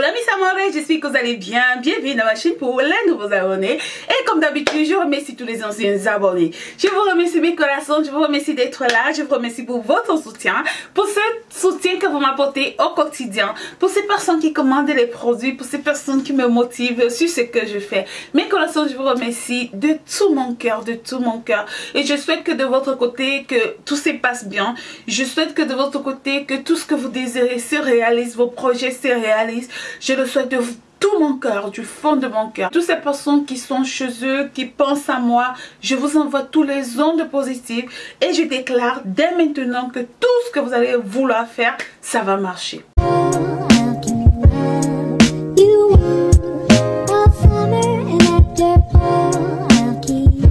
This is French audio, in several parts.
Hola mes amours, j'espère que vous allez bien. Bienvenue dans ma chaîne pour les nouveaux abonnés. Et comme d'habitude, je remercie tous les anciens abonnés. Je vous remercie mes corazones, je vous remercie d'être là. Je vous remercie pour votre soutien, pour ce soutien que vous m'apportez au quotidien, pour ces personnes qui commandent les produits, pour ces personnes qui me motivent sur ce que je fais. Mes corazones, je vous remercie de tout mon cœur, de tout mon cœur. Et je souhaite que de votre côté, que tout se passe bien. Je souhaite que de votre côté, que tout ce que vous désirez se réalise, vos projets se réalisent. Je le souhaite de tout mon cœur, du fond de mon cœur. Toutes ces personnes qui sont chez eux, qui pensent à moi, je vous envoie tous les ondes positives et je déclare dès maintenant que tout ce que vous allez vouloir faire, ça va marcher.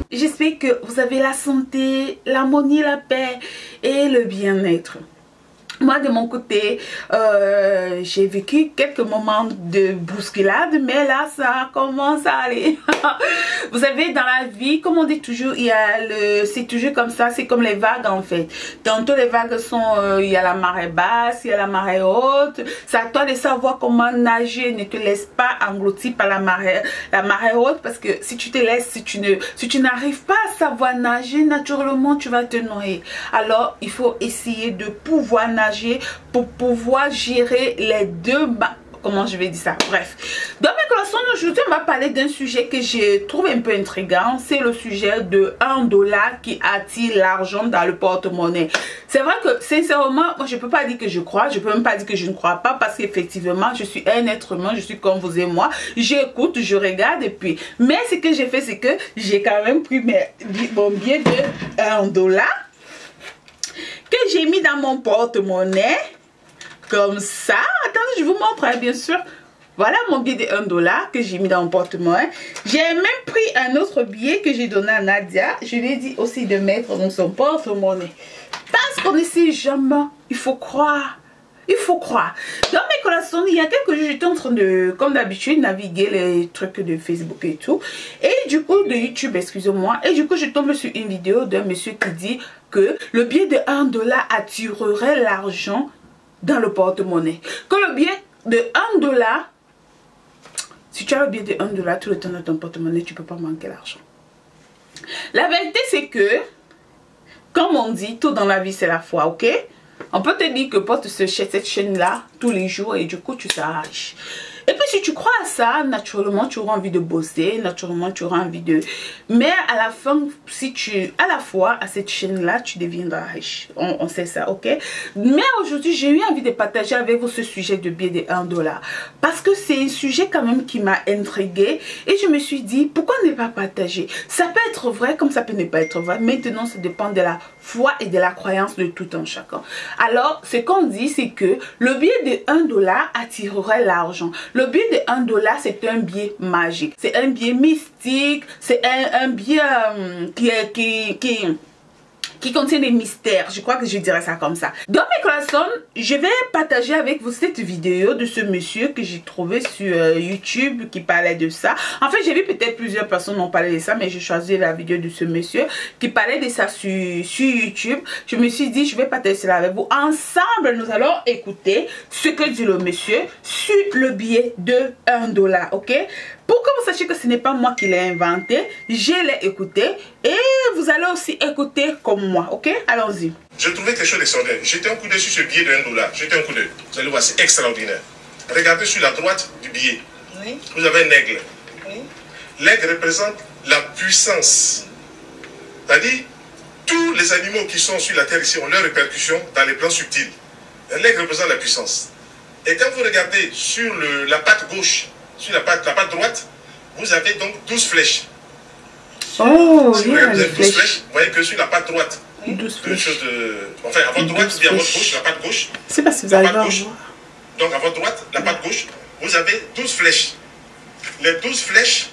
J'espère que vous avez la santé, l'harmonie, la paix et le bien-être. Moi de mon côté, j'ai vécu quelques moments de bousculade, mais là ça commence à aller. Vous savez, dans la vie, comme on dit toujours, c'est toujours comme ça, c'est comme les vagues en fait. Tantôt les vagues sont, il y a la marée basse, il y a la marée haute. C'est à toi de savoir comment nager. Ne te laisse pas engloutir par la marée haute, parce que si tu te laisses, si tu n'arrives pas à savoir nager, naturellement tu vas te noyer. Alors il faut essayer de pouvoir nager pour pouvoir gérer les deux. Comment je vais dire ça? Bref. Dans mes corazones, aujourd'hui, on va parler d'un sujet que je trouve un peu intriguant. C'est le sujet de $1 qui attire l'argent dans le porte-monnaie. C'est vrai que, sincèrement, moi, je ne peux pas dire que je crois. Je ne peux même pas dire que je ne crois pas parce qu'effectivement, je suis un être humain. Je suis comme vous et moi. J'écoute, je regarde et puis. Mais ce que j'ai fait, c'est que j'ai quand même pris mon billet de $1 que j'ai mis dans mon porte-monnaie. Comme ça. Attendez, je vous montre, bien sûr. Voilà mon billet de $1 que j'ai mis dans mon porte-monnaie. J'ai même pris un autre billet que j'ai donné à Nadia. Je lui ai dit aussi de mettre dans son porte-monnaie. Parce qu'on ne sait jamais. Il faut croire. Il faut croire. Dans mes corazones, il y a quelques jours, j'étais en train de, comme d'habitude, naviguer les trucs de Facebook et tout. Et du coup, de YouTube, excusez-moi. Et du coup, je tombe sur une vidéo d'un monsieur qui dit que le billet de $1 attirerait l'argent dans le porte-monnaie. Que le billet de $1, si tu as le billet de $1 tout le temps dans ton porte-monnaie, tu ne peux pas manquer l'argent. La vérité, c'est que, comme on dit, tout dans la vie, c'est la foi, ok? On peut te dire que porte cette chaîne-là tous les jours et du coup, tu seras riche. Et puis, si tu crois à ça, naturellement, tu auras envie de bosser, naturellement, tu auras envie de... Mais à la fin, si tu... À la fois, à cette chaîne-là, tu deviendras riche. On sait ça, ok? Mais aujourd'hui, j'ai eu envie de partager avec vous ce sujet de billet de $1. Parce que c'est un sujet quand même qui m'a intriguée. Et je me suis dit, pourquoi ne pas partager? Ça peut être vrai comme ça peut ne pas être vrai. Maintenant, ça dépend de la foi et de la croyance de tout un chacun. Alors, ce qu'on dit, c'est que le billet de $1 attirerait l'argent. Le billet de $1, c'est un billet magique. C'est un billet mystique. C'est un billet qui contient des mystères. Je crois que je dirais ça comme ça. Dans mes corazones, je vais partager avec vous cette vidéo de ce monsieur que j'ai trouvé sur YouTube qui parlait de ça. En fait, j'ai vu peut-être plusieurs personnes ont parlé de ça, mais j'ai choisi la vidéo de ce monsieur qui parlait de ça sur YouTube. Je me suis dit, je vais partager cela avec vous. Ensemble, nous allons écouter ce que dit le monsieur sur le billet de $1, ok? Pour que vous sachiez que ce n'est pas moi qui l'ai inventé, je l'ai écouté et vous allez aussi écouter comme moi, ok? Allons-y. Je trouvais quelque chose d'extraordinaire. Jetez un coup d'œil sur ce billet de $1. Jetez un coup d'œil. Vous allez voir, c'est extraordinaire. Regardez sur la droite du billet. Oui. Vous avez un aigle. Oui. L'aigle représente la puissance. C'est-à-dire, tous les animaux qui sont sur la terre ici ont leurs répercussions dans les plans subtils. L'aigle représente la puissance. Et quand vous regardez sur la patte gauche, sur la patte droite, vous avez donc 12 flèches. Oh, si vous avez 12 flèches, vous voyez que sur la patte droite, 12 flèches. Enfin, à votre droite, puis à votre gauche, la patte gauche. C'est pas si vous allez voir. Donc, à votre droite, la patte gauche, vous avez 12 flèches. Les 12 flèches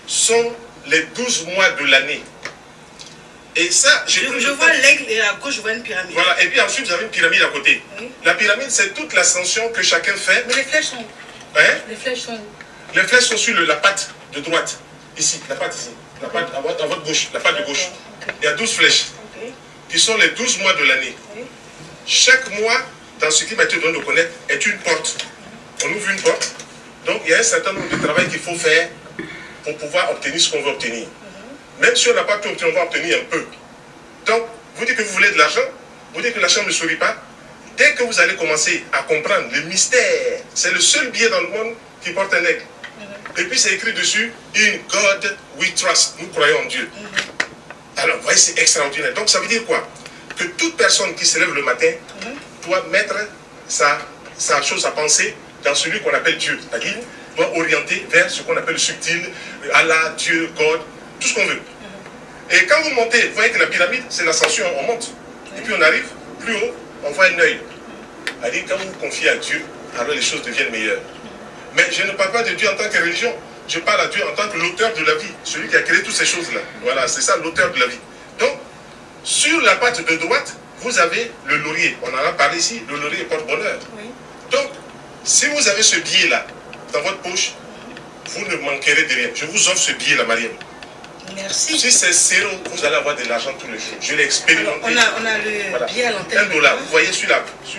sont les 12 mois de l'année. Et ça, je vois l'aigle et à gauche, je vois une pyramide. Voilà, et puis ensuite, vous avez une pyramide à côté. Oui. La pyramide, c'est toute l'ascension que chacun fait. Mais les flèches sont où? Hein? Les flèches sont où? Les flèches sont sur la patte de droite. Ici, la patte ici. La patte à votre gauche, la patte de gauche. Okay. Il y a 12 flèches. Okay. Qui sont les 12 mois de l'année. Okay. Chaque mois, dans ce qui m'a été donné de connaître, est une porte. On ouvre une porte. il y a un certain nombre de travail qu'il faut faire pour pouvoir obtenir ce qu'on veut obtenir. Même si on n'a pas tout obtenu, on va obtenir un peu. Donc, vous dites que vous voulez de l'argent, vous dites que l'argent ne sourit pas. Dès que vous allez commencer à comprendre le mystère, c'est le seul billet dans le monde qui porte un aigle. Et puis c'est écrit dessus, In God we trust, nous croyons en Dieu. Alors, vous voyez, c'est extraordinaire. Donc, ça veut dire quoi? Que toute personne qui se lève le matin doit mettre sa chose à penser dans celui qu'on appelle Dieu. C'est-à-dire, doit orienter vers ce qu'on appelle le subtil, Allah, Dieu, God, tout ce qu'on veut. Et quand vous montez, vous voyez que la pyramide, c'est l'ascension, on monte. Et puis on arrive plus haut, on voit un œil. C'est-à-dire, quand vous vous confiez à Dieu, alors les choses deviennent meilleures. Mais je ne parle pas de Dieu en tant que religion. Je parle à Dieu en tant que l'auteur de la vie, celui qui a créé toutes ces choses-là. Voilà, c'est ça l'auteur de la vie. Donc, sur la patte de droite, vous avez le laurier. On en a parlé ici, le laurier porte bonheur. Oui. Donc, si vous avez ce billet-là dans votre poche, vous ne manquerez de rien. Je vous offre ce billet-là, Mariam. Merci. Si c'est zéro, vous allez avoir de l'argent tous les jours. Je l'ai expérimenté. On a le billet à l'antenne. $1. Vous voyez sur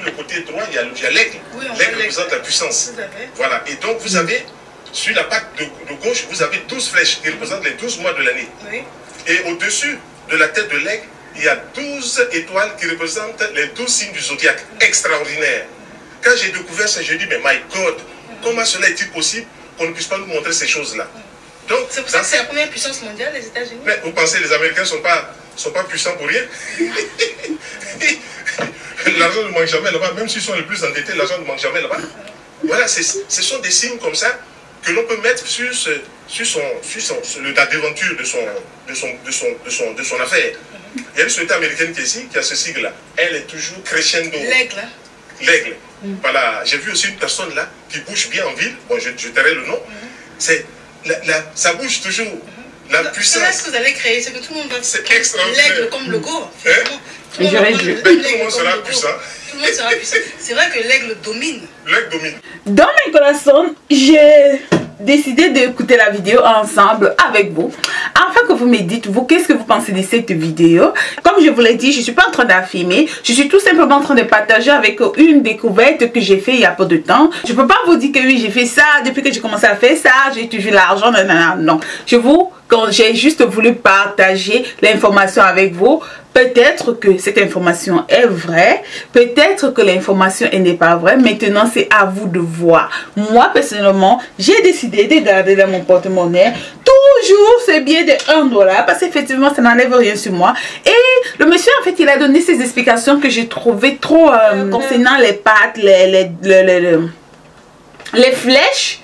le côté droit, il y a l'aigle. Oui, l'aigle représente la puissance. Voilà. Et donc, vous avez, sur la patte de gauche, vous avez 12 flèches qui représentent les 12 mois de l'année. Oui. Et au-dessus de la tête de l'aigle, il y a 12 étoiles qui représentent les 12 signes du zodiaque. Extraordinaire. Quand j'ai découvert ça, j'ai dit, mais my God, comment cela est-il possible qu'on ne puisse pas nous montrer ces choses-là? C'est pour ça que c'est la première puissance mondiale, les États-Unis. Mais vous pensez que les Américains ne sont pas puissants pour rien? L'argent ne manque jamais là-bas, même s'ils sont les plus endettés, l'argent ne manque jamais là-bas. Voilà, ce sont des signes comme ça que l'on peut mettre sur la devanture de son affaire. Il y a une société américaine qui est ici, qui a ce sigle-là. Elle est toujours crescendo. L'aigle. L'aigle. Voilà, j'ai vu aussi une personne là qui bouge bien en ville. Bon, je tairai le nom. C'est ça bouge toujours. La puissance. C'est là ce que vous allez créer, c'est que tout le monde va prendre l'aigle comme logo. Tout le monde sera puissant. Tout le monde sera puissant. C'est vrai que l'aigle domine. L'aigle domine. Dans mes corazones, j'ai décidé d'écouter la vidéo ensemble avec vous, afin que vous me dites, vous, qu'est-ce que vous pensez de cette vidéo. Comme je vous l'ai dit, je ne suis pas en train d'affirmer, je suis tout simplement en train de partager avec une découverte que j'ai fait il y a peu de temps. Je ne peux pas vous dire que oui, j'ai fait ça, depuis que j'ai commencé à faire ça, j'ai toujours l'argent, non. Quand j'ai juste voulu partager l'information avec vous, peut-être que cette information est vraie, peut-être que l'information n'est pas vraie. Maintenant, c'est à vous de voir. Moi, personnellement, j'ai décidé de garder dans mon porte-monnaie toujours ce billet de $1 parce qu'effectivement, ça n'enlève rien sur moi. Et le monsieur, en fait, il a donné ses explications que j'ai trouvé trop concernant les pattes, les flèches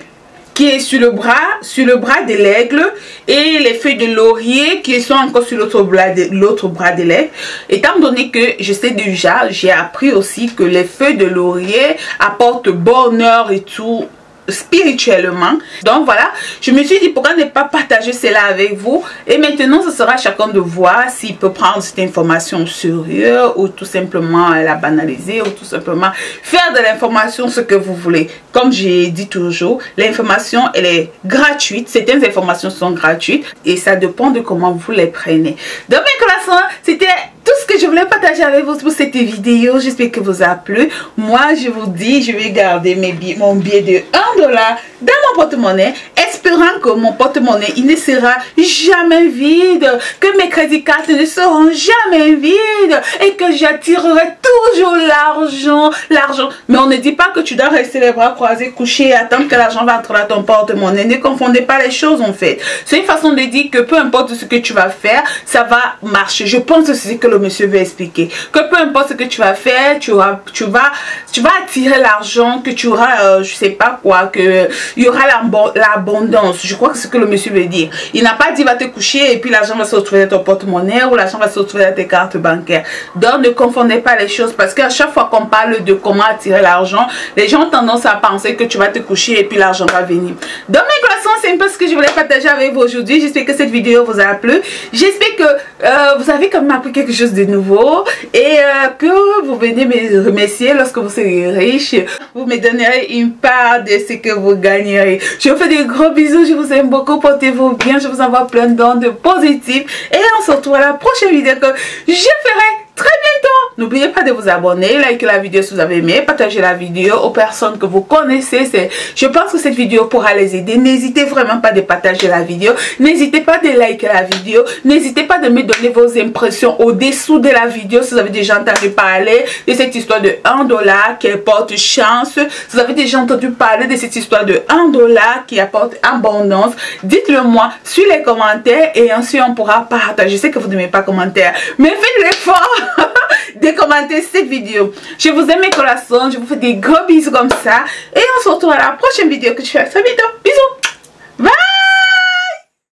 qui est sur le bras de l'aigle et les feuilles de laurier qui sont encore sur l'autre bras de l'aigle. Étant donné que je sais déjà, j'ai appris aussi que les feuilles de laurier apportent bonheur et tout spirituellement. Donc voilà, je me suis dit pourquoi ne pas partager cela avec vous. Et maintenant, ce sera à chacun de voir s'il peut prendre cette information au sérieux ou tout simplement la banaliser ou tout simplement faire de l'information ce que vous voulez. Comme j'ai dit toujours, l'information elle est gratuite. Certaines informations sont gratuites et ça dépend de comment vous les prenez. Donc mes corazones, c'était tout ce que je voulais partager avec vous pour cette vidéo. J'espère que vous a plu. Moi, je vous dis, je vais garder mon billet de $1 dans mon porte-monnaie, espérant que mon porte-monnaie il ne sera jamais vide, que mes crédits cartes ne seront jamais vides et que j'attirerai toujours l'argent. Mais on ne dit pas que tu dois rester les bras croisés, couché et attendre que l'argent va entrer dans ton porte-monnaie. Ne confondez pas les choses en fait. C'est une façon de dire que peu importe ce que tu vas faire, ça va marcher. Je pense que c'est ce que le monsieur veut expliquer. Que peu importe ce que tu vas faire, tu vas attirer l'argent, que tu auras, je sais pas quoi, que il y aura l'abondance. Je crois que c'est ce que le monsieur veut dire. Il n'a pas dit va te coucher et puis l'argent va se retrouver dans ton porte-monnaie ou l'argent va se retrouver dans tes cartes bancaires. Donc ne confondez pas les choses parce qu'à chaque fois qu'on parle de comment attirer l'argent, les gens ont tendance à penser que tu vas te coucher et puis l'argent va venir. Donc mes corazones, c'est un peu ce que je voulais partager avec vous aujourd'hui. J'espère que cette vidéo vous a plu. J'espère que vous avez quand même appris quelque chose de nouveau et que vous venez me remercier lorsque vous serez riche. Vous me donnerez une part de ce que vous gagnerez. Je vous fais des gros bisous, je vous aime beaucoup, portez-vous bien, je vous envoie plein d'ondes positives et on se retrouve à la prochaine vidéo que je ferai très bientôt. N'oubliez pas de vous abonner, liker la vidéo si vous avez aimé, partager la vidéo aux personnes que vous connaissez. Je pense que cette vidéo pourra les aider. N'hésitez vraiment pas de partager la vidéo. N'hésitez pas de liker la vidéo. N'hésitez pas de me donner vos impressions au-dessous de la vidéo si vous avez déjà entendu parler de cette histoire de $1 qui apporte chance. Si vous avez déjà entendu parler de cette histoire de $1 qui apporte abondance, dites-le moi sur les commentaires et ensuite on pourra partager. Je sais que vous n'aimez pas commentaires, mais faites l'effort de commenter cette vidéo. Je vous aime mes coraçons, je vous fais des gros bisous comme ça et on se retrouve à la prochaine vidéo que je fais très bientôt. Bisous.